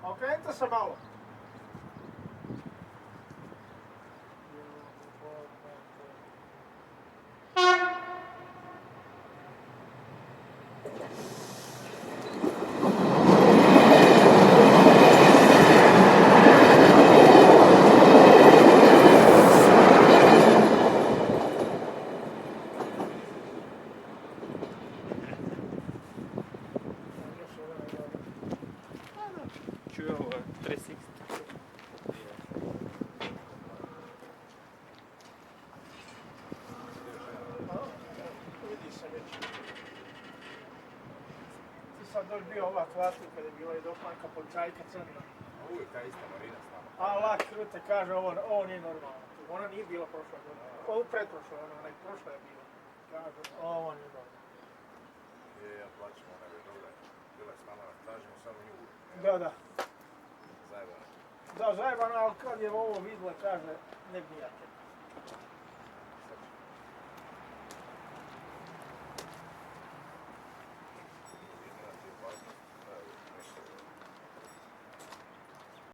Okrenite se malo. Čuo ovo 360. Vidi se već. Ti sad dođe bio ova kvasla kada je bila i doplanka policajka crna. Uvijek ta ista Marina s nama. A lak, te kaže, ovo nije normalno. Ona nije bila prošla godina. Ovo pretprošla, ona prošla je bila. Kaže, ovo nije normalno. Ja plaćam ona je dobra. Bila je s nama, tražimo samo nju. Da. Zajebano. Da, zajebano, ali kad je ovo vidjela, kaže, ne bi ja te.